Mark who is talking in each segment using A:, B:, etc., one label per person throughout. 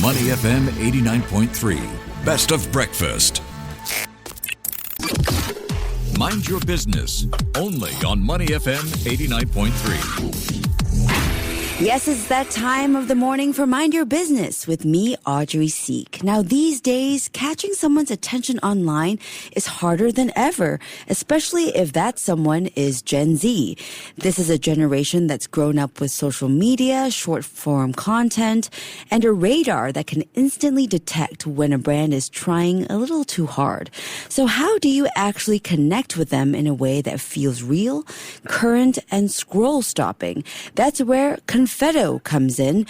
A: Money FM 89.3. Best of breakfast. Mind your business. Only on Money FM 89.3.
B: Yes, it's that time of the morning for Mind Your Business with me, Audrey Seek. Now, these days, catching someone's attention online is harder than ever, especially if that someone is Gen Z. This is a generation that's grown up with social media, short-form content, and a radar that can instantly detect when a brand is trying a little too hard. So how do you actually connect with them in a way that feels real, current, and scroll-stopping? That's where Confetto comes in.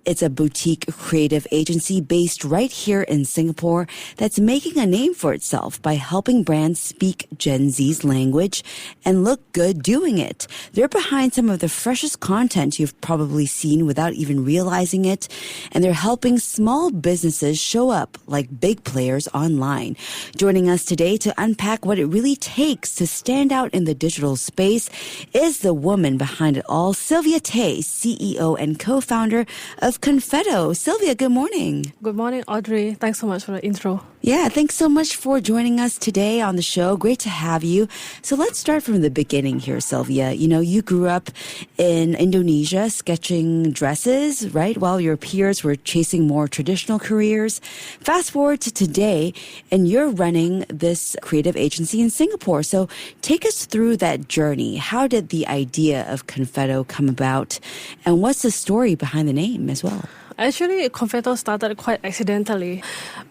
B: It's a boutique creative agency based right here in Singapore that's making a name for itself by helping brands speak Gen Z's language and look good doing it. They're behind some of the freshest content you've probably seen without even realizing it, and they're helping small businesses show up like big players online. Joining us today to unpack what it really takes to stand out in the digital space is the woman behind it all, Silvia Teh, CEO and co-founder of Confetto. Silvia, good morning.
C: Good morning, Audrey. Thanks so much for the intro.
B: Yeah, thanks so much for joining us today on the show. Great to have you. So let's start from the beginning here, Silvia. You know, you grew up in Indonesia sketching dresses, right, while your peers were chasing more traditional careers. Fast forward to today, and you're running this creative agency in Singapore. So take us through that journey. How did the idea of Confetto come about? And what's the story behind the name as well?
C: Actually, Confetto started quite accidentally.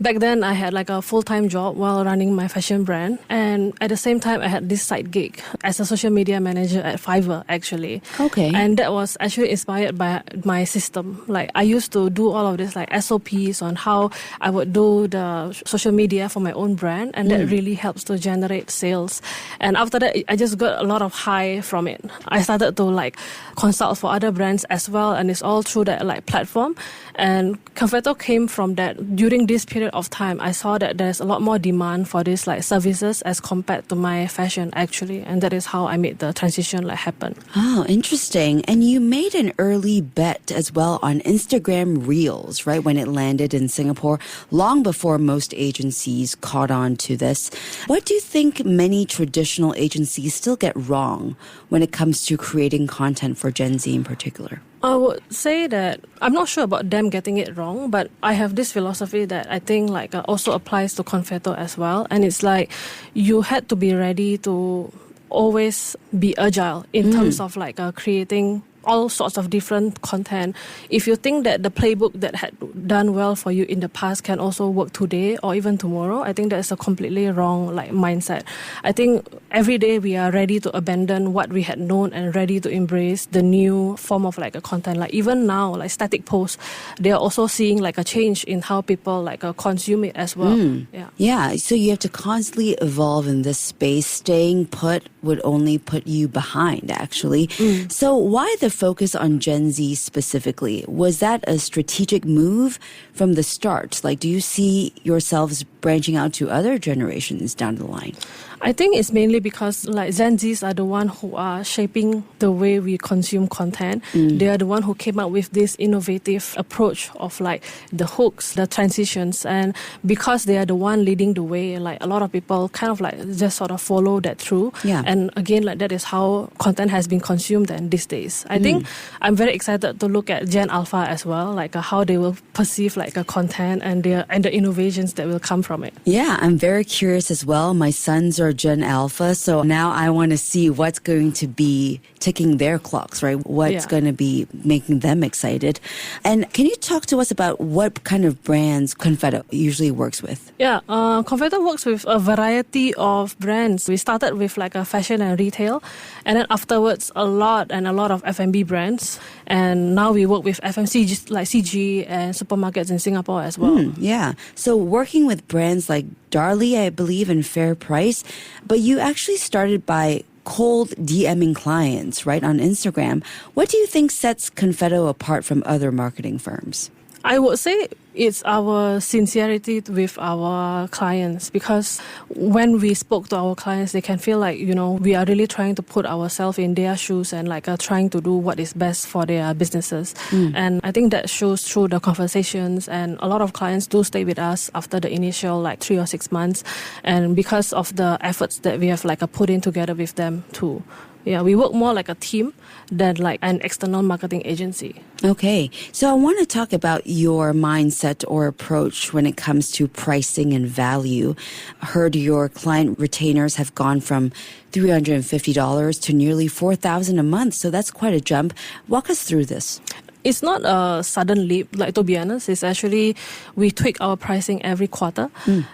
C: Back then, I had like a full-time job while running my fashion brand. And at the same time, I had this side gig as a social media manager at Fiverr, actually.
B: Okay.
C: And that was actually inspired by my system. Like, I used to do all of this, like SOPs on how I would do the social media for my own brand. And that really helps to generate sales. And after that, I just got a lot of high from it. I started to like consult for other brands as well. And it's all through that like platform. And Confetto came from that. During this period of time, I saw that there's a lot more demand for these like services as compared to my fashion, actually. And that is how I made the transition like happen.
B: Oh, interesting. And you made an early bet as well on Instagram Reels, right, when it landed in Singapore, long before most agencies caught on to this. What do you think many traditional agencies still get wrong when it comes to creating content for Gen Z in particular?
C: I would say that I'm not sure about them getting it wrong, but I have this philosophy that I think like also applies to Confetto as well. And it's like you had to be ready to always be agile in terms of like creating all sorts of different content. If you think that the playbook that had done well for you in the past can also work today or even tomorrow, I think that's a completely wrong like mindset. I think every day we are ready to abandon what we had known and ready to embrace the new form of like a content. Like even now, like static posts, they are also seeing like a change in how people like consume it as well.
B: Yeah, so you have to constantly evolve in this space. Staying put would only put you behind, actually. So why the focus on Gen Z specifically? Was that a strategic move from the start? Like, do you see yourselves branching out to other generations down the line?
C: I think it's mainly because like Gen Zs are the one who are shaping the way we consume content. They are the one who came up with this innovative approach of like the hooks, the transitions, and because they are the one leading the way, like a lot of people kind of like just sort of follow that through.
B: Yeah.
C: And again, like that is how content has been consumed and these days. I think I'm very excited to look at Gen Alpha as well, like how they will perceive like a content and the innovations that will come from it.
B: Yeah, I'm very curious as well. My sons are Gen Alpha, so now I want to see what's going to be ticking their clocks, right? What's going to be making them excited. And can you talk to us about what kind of brands Confetto usually works with?
C: Yeah, Confetto works with a variety of brands. We started with like a fashion and retail, and then afterwards a lot of F&B brands. And now we work with FMCG like CG and supermarkets in Singapore as well.
B: Yeah. So working with brands like Darlie, I believe, and Fair Price, but you actually started by cold DMing clients, right, on Instagram. What do you think sets Confetto apart from other marketing firms?
C: I would say it's our sincerity with our clients, because when we spoke to our clients, they can feel like, we are really trying to put ourselves in their shoes and trying to do what is best for their businesses. And I think that shows through the conversations, and a lot of clients do stay with us after the initial 3 or 6 months, and because of the efforts that we have put in together with them too. Yeah, we work more like a team than like an external marketing agency.
B: Okay, so I want to talk about your mindset or approach when it comes to pricing and value. I heard your client retainers have gone from $350 to nearly $4,000 a month, so that's quite a jump. Walk us through this.
C: It's not a sudden leap, to be honest. It's actually, we tweak our pricing every quarter.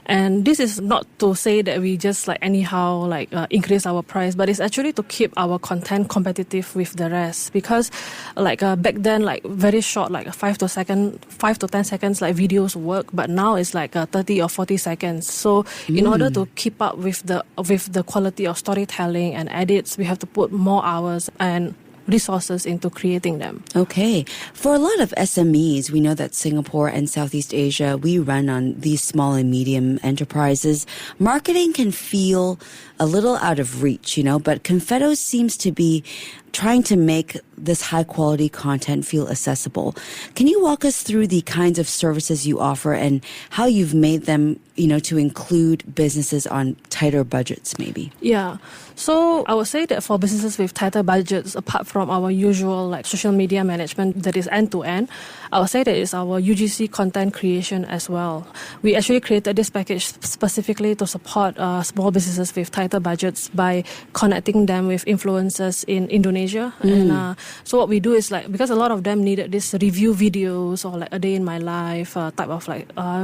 C: And this is not to say that we just anyhow increase our price, but it's actually to keep our content competitive with the rest. Because back then, very short, 5 to 10 seconds, videos work, but now it's 30 or 40 seconds. So in order to keep up with the quality of storytelling and edits, we have to put more hours and resources into creating them.
B: Okay. For a lot of SMEs, we know that Singapore and Southeast Asia, we run on these small and medium enterprises. Marketing can feel a little out of reach, but Confetto seems to be trying to make this high quality content feel accessible. Can you walk us through the kinds of services you offer and how you've made them, to include businesses on tighter budgets maybe?
C: Yeah. So I would say that for businesses with tighter budgets, apart from our usual social media management that is end-to-end, I would say that it's our UGC content creation as well. We actually created this package specifically to support small businesses with tighter budgets by connecting them with influencers in Indonesia. And so what we do is because a lot of them needed this review videos or a day in my life type of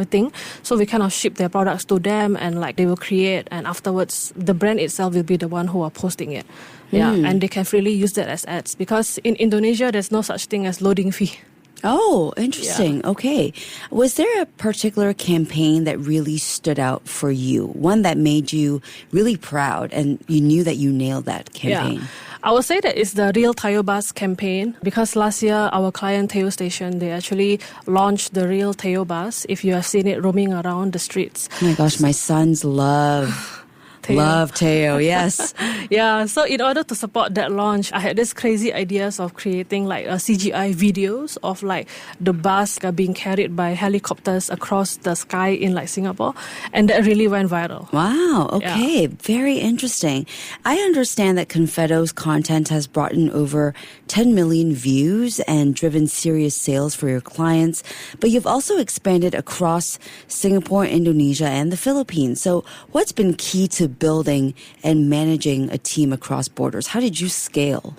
C: thing. So we kind of ship their products to them and they will create, and afterwards the brand itself will be the one who are posting it. Yeah, and they can freely use that as ads, because in Indonesia there's no such thing as loading fee.
B: Oh, interesting. Yeah. Okay. Was there a particular campaign that really stood out for you? One that made you really proud and you knew that you nailed that campaign?
C: Yeah. I would say that it's the Real Teo Bus campaign, because last year our client Teo Station, they actually launched the Real Teo Bus. If you have seen it roaming around the streets.
B: Oh my gosh, my sons love Teo, yes.
C: Yeah, so in order to support that launch, I had this crazy ideas of creating CGI videos of the bus being carried by helicopters across the sky in Singapore, and that really went viral.
B: Wow, okay,
C: Yeah.
B: Very interesting. I understand that Confetto's content has brought in over 10 million views and driven serious sales for your clients, but you've also expanded across Singapore, Indonesia, and the Philippines. So what's been key to building and managing a team across borders? How did you scale?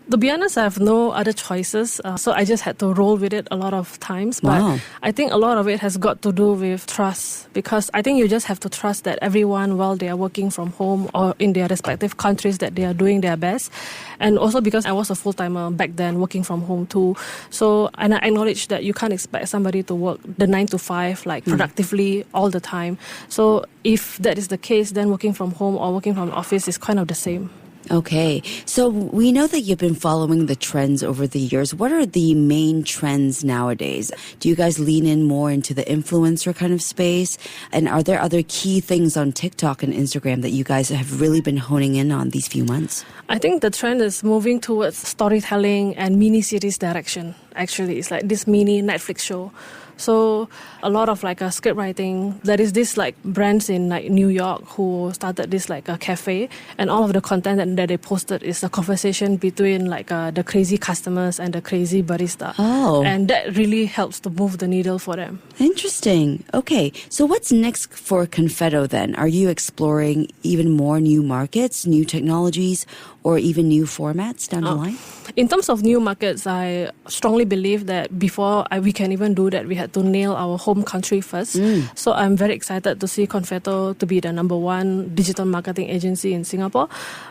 C: To be honest, I have no other choices, so I just had to roll with it a lot of times. But
B: Wow.
C: I think a lot of it has got to do with trust, because I think you just have to trust that everyone, while they are working from home or in their respective countries, that they are doing their best. And also because I was a full-timer back then, working from home too. So, and I acknowledge that you can't expect somebody to work the 9 to 5 productively all the time. So if that is the case, then working from home or working from office is kind of the same.
B: Okay, so we know that you've been following the trends over the years. What are the main trends nowadays? Do you guys lean in more into the influencer kind of space? And are there other key things on TikTok and Instagram that you guys have really been honing in on these few months?
C: I think the trend is moving towards storytelling and mini-series direction. Actually, it's this mini Netflix show. So a lot of a script writing. There is this brands in New York who started this a cafe, and all of the content that they posted is a conversation between the crazy customers and the crazy barista.
B: Oh.
C: And that really helps to move the needle for them.
B: Interesting. Okay, so what's next for Confetto then? Are you exploring even more new markets, new technologies, or even new formats down the line?
C: In terms of new markets, I strongly believe that before we can even do that, we had to nail our home country first. So I'm very excited to see Confetto to be the number one digital marketing agency in Singapore.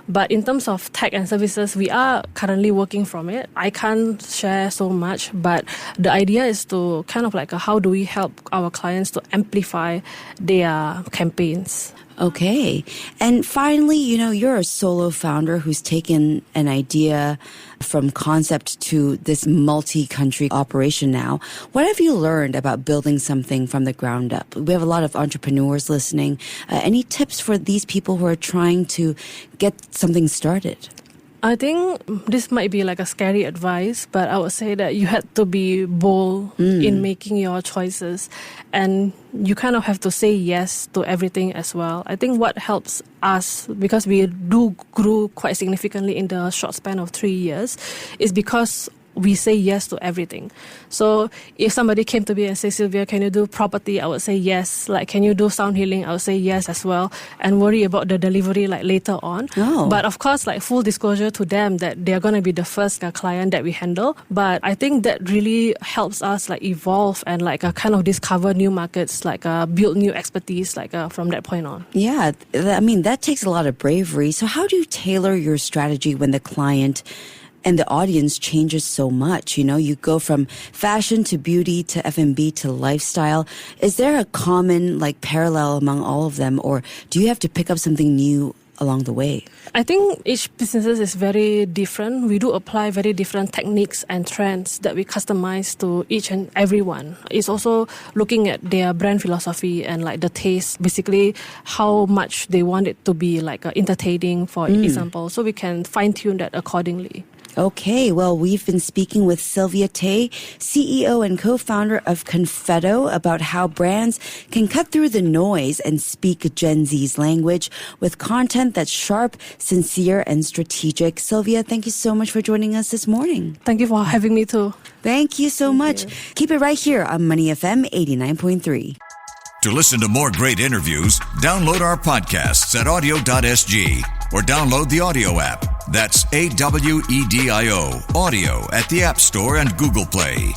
C: But in terms of tech and services, we are currently working from it. I can't share so much, but the idea is to kind of how do we help our clients to amplify their campaigns.
B: Okay. And finally, you're a solo founder who's taken an idea from concept to this multi-country operation now. What have you learned about building something from the ground up? We have a lot of entrepreneurs listening. Any tips for these people who are trying to get something started?
C: I think this might be like a scary advice, but I would say that you had to be bold in making your choices, and you kind of have to say yes to everything as well. I think what helps us, because we grew quite significantly in the short span of 3 years, is because we say yes to everything. So if somebody came to me and say, Silvia, can you do property? I would say yes. Like, can you do sound healing? I would say yes as well, and worry about the delivery like later on.
B: Oh.
C: But of course, like full disclosure to them that they're going to be the first client that we handle. But I think that really helps us like evolve and like kind of discover new markets, like build new expertise like from that point on.
B: Yeah, I mean, that takes a lot of bravery. So how do you tailor your strategy when the client and the audience changes so much? You go from fashion to beauty to F&B to lifestyle. Is there a common like parallel among all of them, or do you have to pick up something new along the way?
C: I think each business is very different. We do apply very different techniques and trends that we customize to each and every one. It's also looking at their brand philosophy and like the taste, basically how much they want it to be like entertaining, for example. So we can fine tune that accordingly.
B: Okay, well, we've been speaking with Silvia Teh, CEO and co-founder of Confetto, about how brands can cut through the noise and speak Gen Z's language with content that's sharp, sincere, and strategic. Silvia, thank you so much for joining us this morning.
C: Thank you for having me too.
B: Thank you so much. Keep it right here on Money FM 89.3.
A: To listen to more great interviews, download our podcasts at audio.sg or download the audio app. That's AWEDIO, audio at the App Store and Google Play.